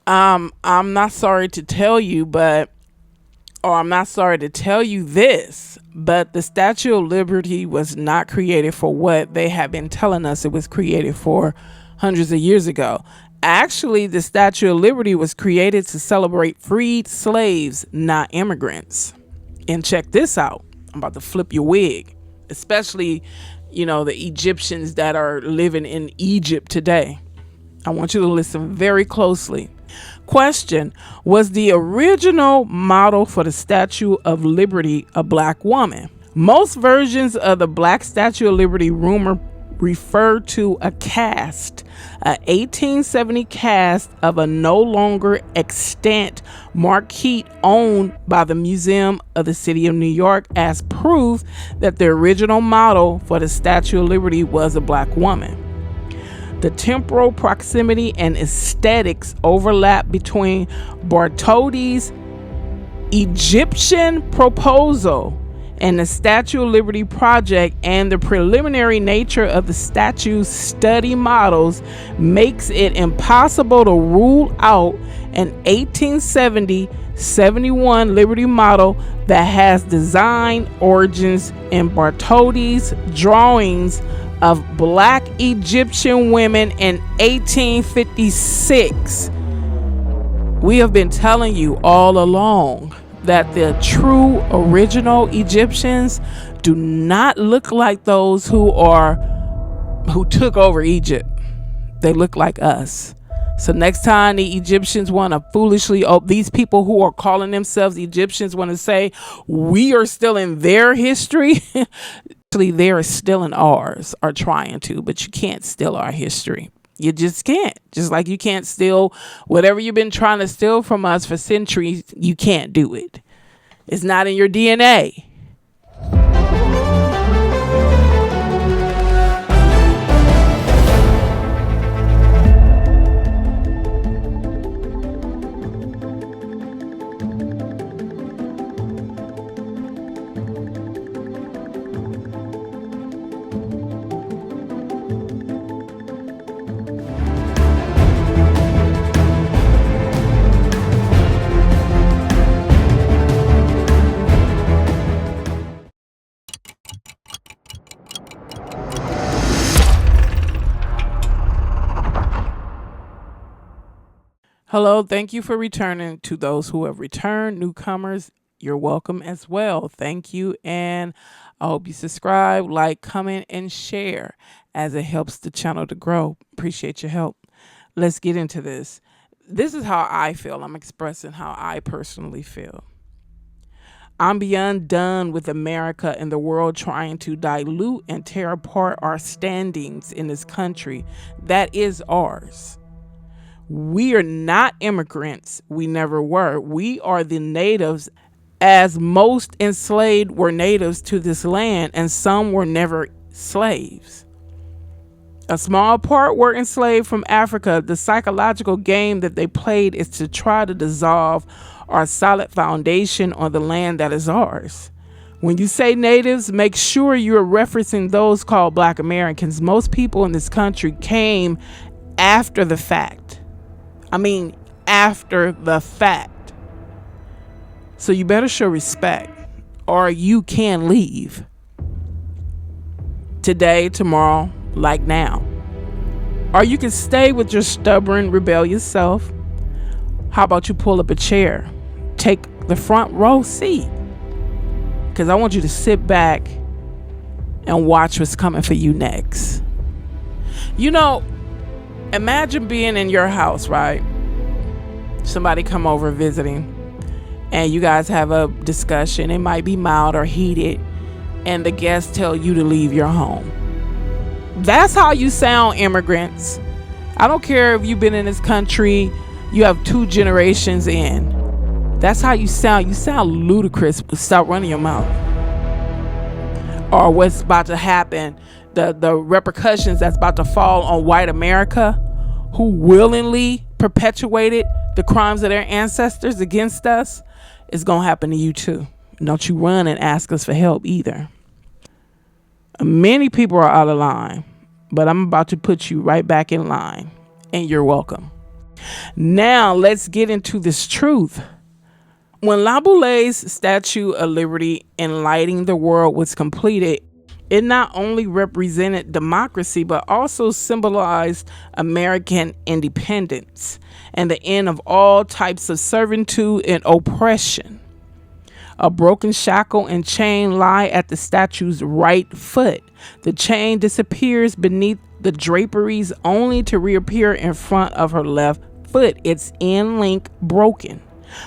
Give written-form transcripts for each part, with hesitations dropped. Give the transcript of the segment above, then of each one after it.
I'm not sorry to tell you, I'm not sorry to tell you this, but the Statue of Liberty was not created for what they have been telling us it was created for hundreds of years ago. Actually, the Statue of Liberty was created to celebrate freed slaves, not immigrants. And check this out. I'm about to flip your wig, especially, the Egyptians that are living in Egypt today. I want you to listen very closely. Question: was the original model for the Statue of Liberty a black woman? Most versions of the Black Statue of Liberty rumor refer to a cast, a 1870 cast of a no longer extant maquette owned by the Museum of the City of New York as proof that the original model for the Statue of Liberty was a black woman. The temporal proximity and aesthetics overlap between Bartholdi's Egyptian proposal and the Statue of Liberty project, and the preliminary nature of the statue's study models makes it impossible to rule out an 1870-71 Liberty model that has design origins in Bartholdi's drawings of black Egyptian women in 1856. We have been telling you all along that the true original Egyptians do not look like those who took over Egypt. They look like us. So next time the Egyptians want to foolishly, these people who are calling themselves Egyptians want to say we are still in their history, actually they're still in ours, or trying to, but you can't steal our history. You just can't. Just like you can't steal whatever you've been trying to steal from us for centuries. You can't do it. It's not in your DNA. Hello, thank you for returning. To those who have returned, newcomers, you're welcome as well. Thank you, and I hope you subscribe, like, comment, and share as it helps the channel to grow. Appreciate your help. Let's get into this. This is how I feel. I'm expressing how I personally feel. I'm beyond done with America and the world trying to dilute and tear apart our standings in this country that is ours. We are not immigrants. We never were. We are the natives, as most enslaved were natives to this land, and some were never slaves. A small part were enslaved from Africa. The psychological game that they played is to try to dissolve our solid foundation on the land that is ours. When you say natives, make sure you're referencing those called Black Americans. Most people in this country came after the fact. After the fact. So you better show respect, or you can leave. Today, tomorrow, like now. Or you can stay with your stubborn, rebellious self. How about you pull up a chair? Take the front row seat. Because I want you to sit back and watch what's coming for you next. Imagine being in your house, right? Somebody come over visiting, and you guys have a discussion. It might be mild or heated, and the guests tell you to leave your home. That's how you sound, immigrants. I don't care if you've been in this country, you have 2 generations in. That's how you sound. You sound ludicrous. Stop running your mouth. Or what's about to happen, the repercussions that's about to fall on white America, who willingly perpetuated the crimes of their ancestors against us, is going to happen to you too. Don't you run and ask us for help either. Many people are out of line, but I'm about to put you right back in line, and you're welcome. Now let's get into this truth. When La Boule's Statue of Liberty enlightening the world was completed, it not only represented democracy, but also symbolized American independence and the end of all types of servitude and oppression. A broken shackle and chain lie at the statue's right foot. The chain disappears beneath the draperies only to reappear in front of her left foot, its end link broken.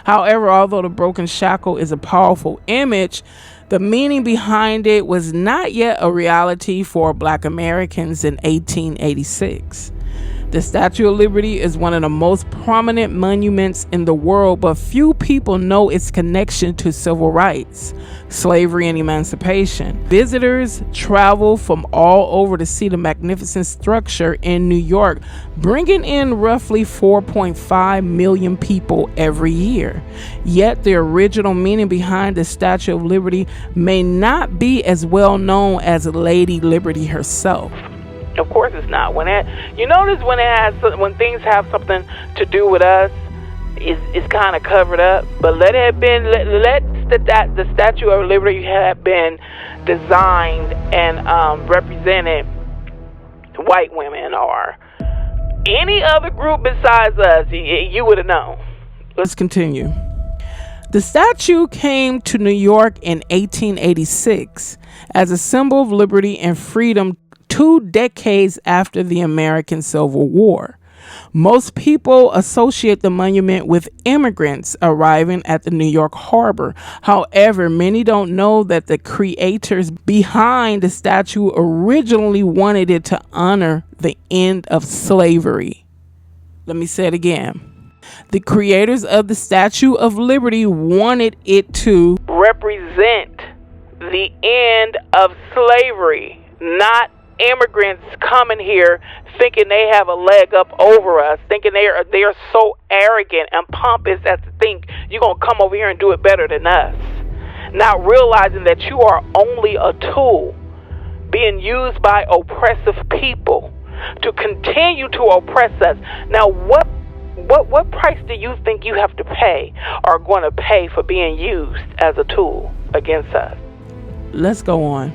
However, although the broken shackle is a powerful image, the meaning behind it was not yet a reality for Black Americans in 1886. The Statue of Liberty is one of the most prominent monuments in the world, but few people know its connection to civil rights, slavery, and emancipation. Visitors travel from all over to see the magnificent structure in New York, bringing in roughly 4.5 million people every year. Yet the original meaning behind the Statue of Liberty may not be as well known as Lady Liberty herself. Of course it's not. You notice when things have something to do with us, it's kind of covered up. But let the Statue of Liberty have been designed and represented white women or any other group besides us, you would have known. Let's continue. The statue came to New York in 1886 as a symbol of liberty and freedom 2 decades after the American Civil War. Most people associate the monument with immigrants arriving at the New York harbor. However, many don't know that the creators behind the statue originally wanted it to honor the end of slavery. Let me say it again. The creators of the Statue of Liberty wanted it to represent the end of slavery, not immigrants coming here thinking they have a leg up over us, thinking they are so arrogant and pompous as to think you're going to come over here and do it better than us, not realizing that you are only a tool being used by oppressive people to continue to oppress us. Now what price do you think you have to pay or are going to pay for being used as a tool against us? Let's go on.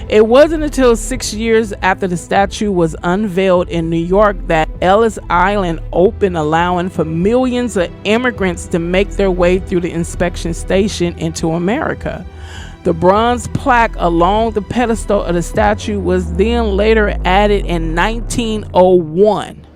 It wasn't until 6 years after the statue was unveiled in New York that Ellis Island opened, allowing for millions of immigrants to make their way through the inspection station into America. The bronze plaque along the pedestal of the statue was then later added in 1901,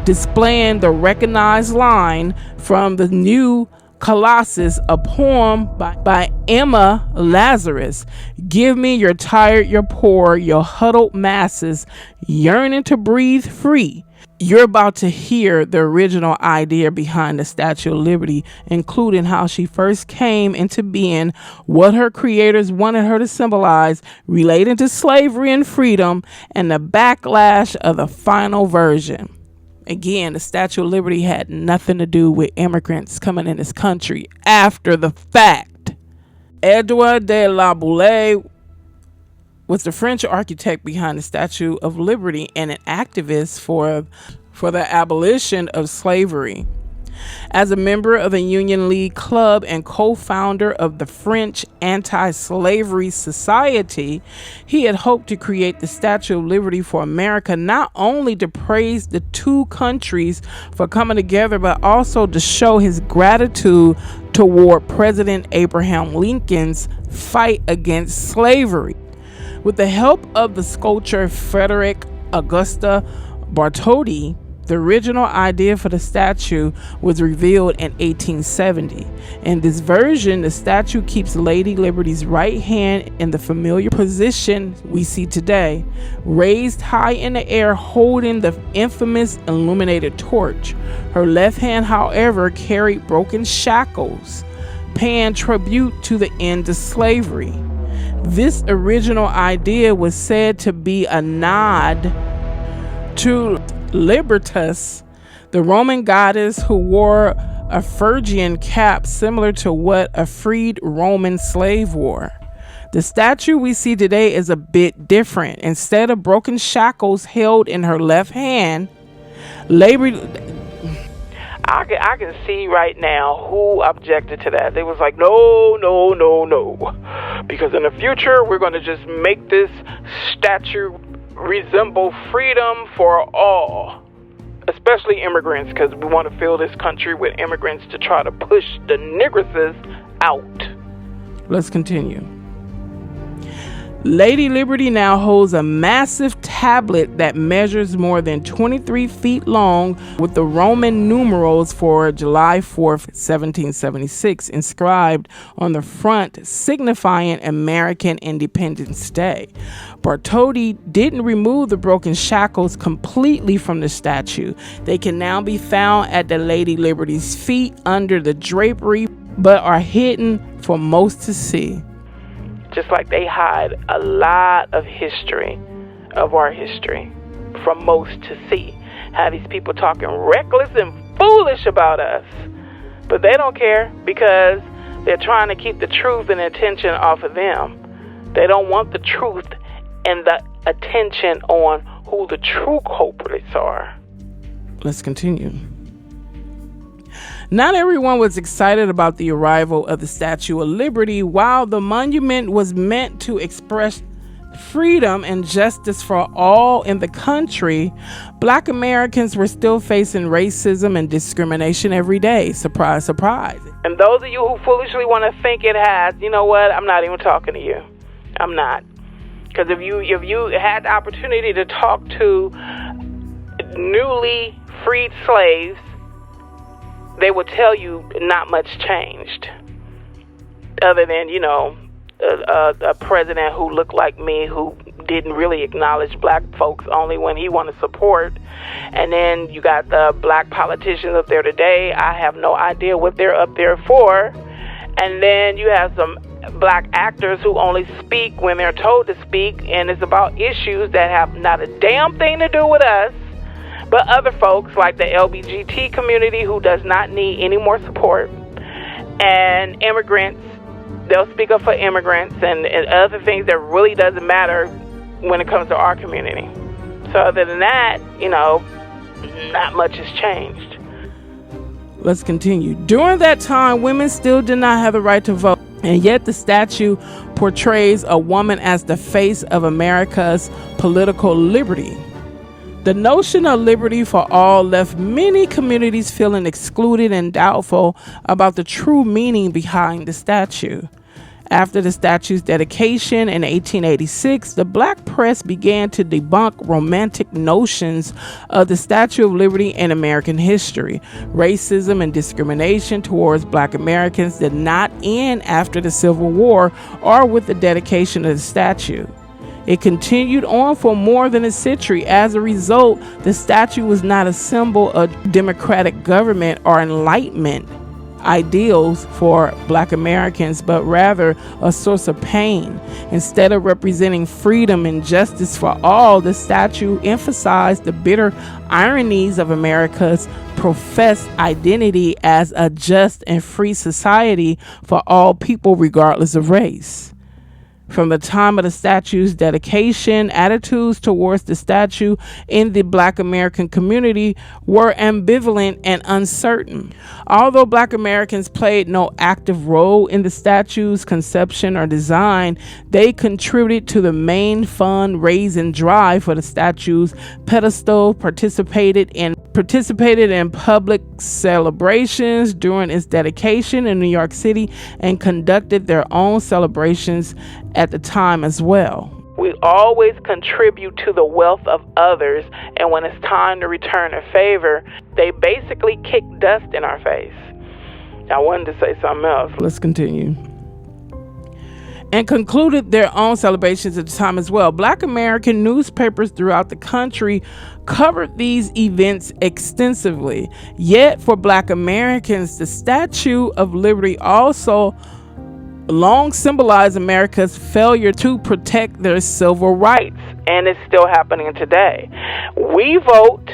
displaying the recognized line from the new Colossus, a poem by Emma Lazarus. Give me your tired, your poor, your huddled masses yearning to breathe free. You're about to hear the original idea behind the Statue of Liberty, including how she first came into being, what her creators wanted her to symbolize relating to slavery and freedom, and the backlash of the final version. Again, the Statue of Liberty had nothing to do with immigrants coming in this country after the fact. Edouard de la Boule was the French architect behind the Statue of Liberty and an activist for the abolition of slavery. As a member of the Union League Club and co-founder of the French Anti-Slavery Society, he had hoped to create the Statue of Liberty for America, not only to praise the two countries for coming together, but also to show his gratitude toward President Abraham Lincoln's fight against slavery. With the help of the sculptor Frederick Augusta Bartholdi, the original idea for the statue was revealed in 1870. In this version, the statue keeps Lady Liberty's right hand in the familiar position we see today, raised high in the air holding the infamous illuminated torch. Her left hand, however, carried broken shackles, paying tribute to the end of slavery. This original idea was said to be a nod to Libertas, the Roman goddess who wore a Phrygian cap similar to what a freed Roman slave wore. The statue we see today is a bit different. Instead of broken shackles held in her left hand, Labor. I can see right now who objected to that. They was like, no, no, no, no. Because in the future, we're going to just make this statue resemble freedom for all, especially immigrants, because we want to fill this country with immigrants to try to push the nigresses out. Let's continue. Lady Liberty now holds a massive tablet that measures more than 23 feet long with the Roman numerals for July 4th, 1776 inscribed on the front, signifying American Independence Day. Bartholdi didn't remove the broken shackles completely from the statue. They can now be found at the Lady Liberty's feet under the drapery, but are hidden for most to see. Just like they hide a lot of history, of our history, from most to see. Have these people talking reckless and foolish about us. But they don't care because they're trying to keep the truth and attention off of them. They don't want the truth and the attention on who the true culprits are. Let's continue. Not everyone was excited about the arrival of the Statue of Liberty. While the monument was meant to express freedom and justice for all in the country, Black Americans were still facing racism and discrimination every day. Surprise, surprise. And those of you who foolishly want to think it has, you know what? I'm not even talking to you. I'm not. Because if you had the opportunity to talk to newly freed slaves, they would tell you not much changed, other than, a president who looked like me, who didn't really acknowledge black folks only when he wanted support. And then you got the black politicians up there today. I have no idea what they're up there for. And then you have some black actors who only speak when they're told to speak, and it's about issues that have not a damn thing to do with us, but other folks like the LGBT community who does not need any more support. And immigrants, they'll speak up for immigrants and other things that really doesn't matter when it comes to our community. So other than that, not much has changed. Let's continue. During that time, women still did not have the right to vote. And yet the statue portrays a woman as the face of America's political liberty. The notion of liberty for all left many communities feeling excluded and doubtful about the true meaning behind the statue. After the statue's dedication in 1886, the black press began to debunk romantic notions of the Statue of Liberty in American history. Racism and discrimination towards black Americans did not end after the Civil War or with the dedication of the statue. It continued on for more than a century. As a result, the statue was not a symbol of democratic government or enlightenment ideals for black Americans, but rather a source of pain. Instead of representing freedom and justice for all, the statue emphasized the bitter ironies of America's professed identity as a just and free society for all people regardless of race. From the time of the statue's dedication, attitudes towards the statue in the black American community were ambivalent and uncertain. Although black Americans played no active role in the statue's conception or design, they contributed to the main fundraising drive for the statue's pedestal, participated in public celebrations during its dedication in New York City, and conducted their own celebrations at the time as well. We always contribute to the wealth of others, and when it's time to return a favor, they basically kick dust in our face. I wanted to say something else. Let's continue. And concluded their own celebrations at the time as well. Black American newspapers throughout the country covered these events extensively. Yet for black Americans, the Statue of Liberty also long symbolized America's failure to protect their civil rights, and it's still happening today. We vote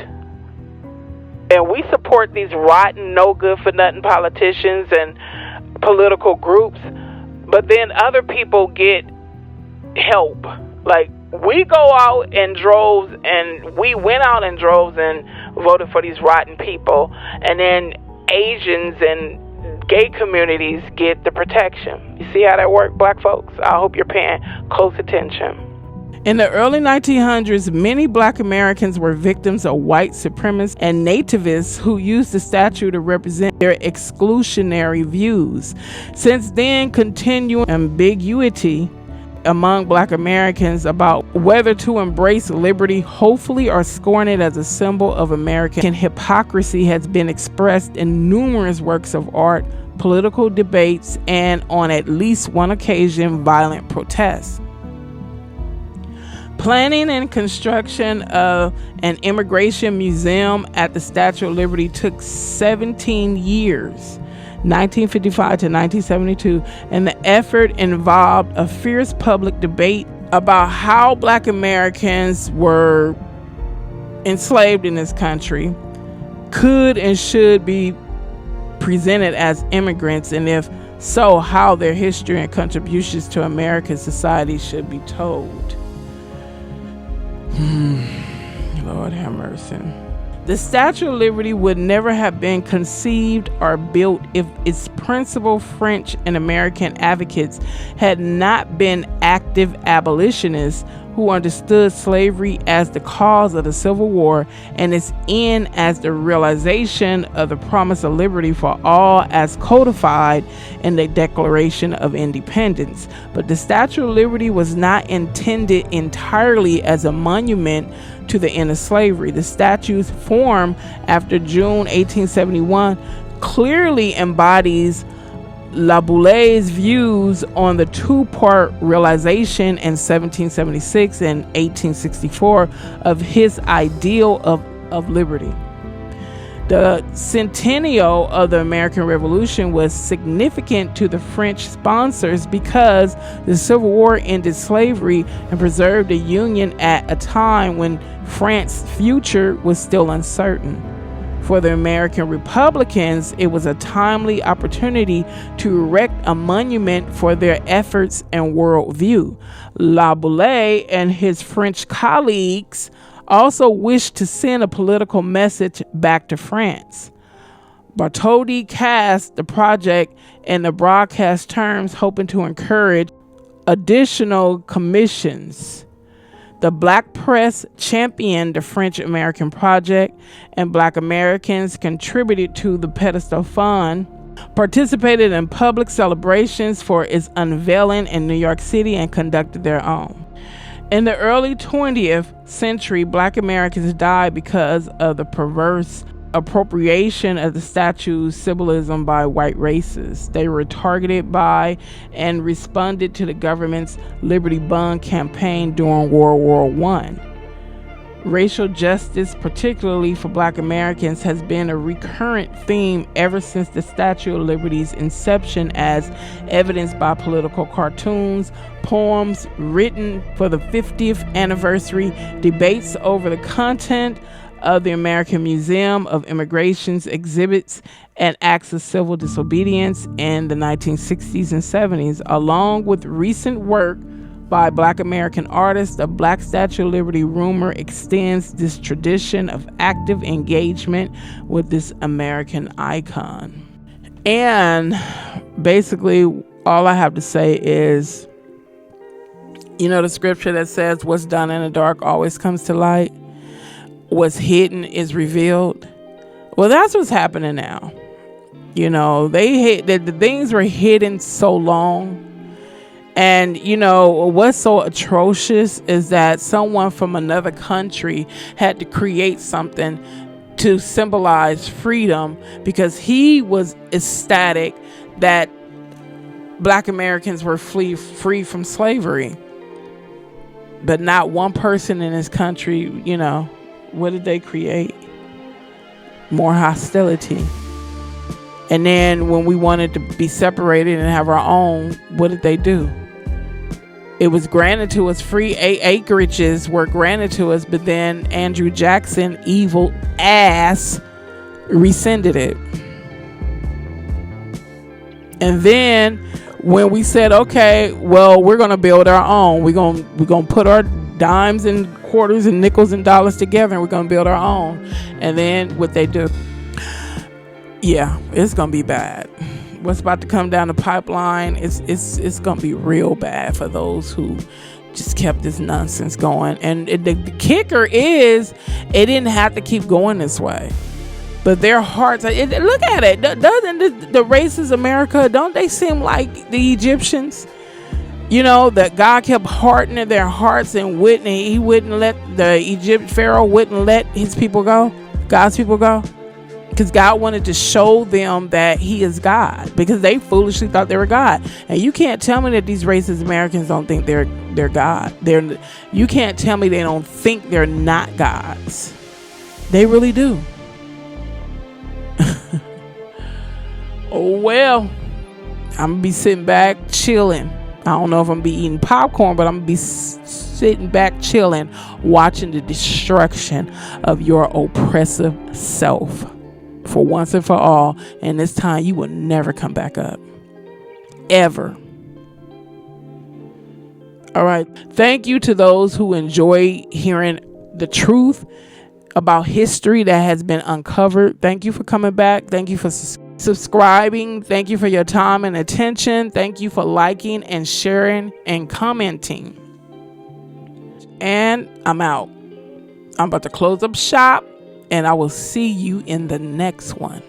and we support these rotten, no good for nothing politicians and political groups, but then other people get help. Like, we go out in droves, and we went out in droves and voted for these rotten people, and then Asians and gay communities get the protection. You see how that works, black folks? I hope you're paying close attention. In the early 1900s, many black Americans were victims of white supremacists and nativists who used the statue to represent their exclusionary views. Since then, continuing ambiguity among black Americans about whether to embrace liberty hopefully or scorn it as a symbol of American hypocrisy has been expressed in numerous works of art, political debates, and on at least one occasion, violent protests. Planning and construction of an immigration museum at the Statue of Liberty took 17 years, 1955 to 1972, and the effort involved a fierce public debate about how black Americans were enslaved in this country, could and should be presented as immigrants, and if so, how their history and contributions to American society should be told. Lord have mercy. The Statue of Liberty would never have been conceived or built if its principal French and American advocates had not been active abolitionists who understood slavery as the cause of the Civil War and its end as the realization of the promise of liberty for all as codified in the Declaration of Independence. But the Statue of Liberty was not intended entirely as a monument to the end of slavery. The statue's form after June 1871 clearly embodies La Boulé's views on the two-part realization in 1776 and 1864 of his ideal of liberty. The centennial of the American Revolution was significant to the French sponsors because the Civil War ended slavery and preserved the Union at a time when France's future was still uncertain. For the American Republicans, it was a timely opportunity to erect a monument for their efforts and worldview. La Boulée and his French colleagues also wished to send a political message back to France. Bartholdi cast the project in the broadcast terms, hoping to encourage additional commissions. The black press championed the French-American project, and black Americans contributed to the pedestal fund, participated in public celebrations for its unveiling in New York City, and conducted their own. In the early 20th century, black Americans died because of the perverse appropriation of the statue's symbolism by white racists. They were targeted by and responded to the government's Liberty Bond campaign during World War I. Racial justice, particularly for black Americans, has been a recurrent theme ever since the Statue of Liberty's inception, as evidenced by political cartoons, poems written for the 50th anniversary, debates over the content of the American Museum of Immigration's exhibits, and acts of civil disobedience in the 1960s and 70s, along with recent work by black American artists. The Black Statue of Liberty rumor extends this tradition of active engagement with this American icon. And basically, all I have to say is, you know, the scripture that says what's done in the dark always comes to light. What's hidden is revealed. Well, that's what's happening now. You know, the things were hidden so long. And, you know, what's so atrocious is that someone from another country had to create something to symbolize freedom because he was ecstatic that black Americans were free from slavery. But not one person in this country, you know, what did they create? More hostility. And then when we wanted to be separated and have our own, what did they do? It was granted to us, free acreages were granted to us, but then Andrew Jackson, evil ass, rescinded it. And then when we said, okay, well, we're going to build our own, we're going to put our dimes and quarters and nickels and dollars together, and we're going to build our own. And then what they do, yeah, it's going to be bad. What's about to come down the pipeline, it's going to be real bad for those who just kept this nonsense going. And the kicker is, it didn't have to keep going this way. But their hearts, look at it. Doesn't the races America, don't they seem like the Egyptians? You know, that God kept hardening their hearts, and he wouldn't let Pharaoh wouldn't let his people go, God's people go. Because God wanted to show them that he is God, because they foolishly thought they were God. And you can't tell me that these racist Americans don't think they're God. You can't tell me they don't think they're not gods. They really do. Oh, well, I'm gonna be sitting back chilling. I don't know if I'm gonna be eating popcorn, but I'm gonna be sitting back chilling, watching the destruction of your oppressive self for once and for all. And this time you will never come back up, ever. All right, thank you to those who enjoy hearing the truth about history that has been uncovered. Thank you for coming back. Thank you for subscribing. Thank you for your time and attention. Thank you for liking and sharing and commenting. And I'm out. I'm about to close up shop, and I will see you in the next one.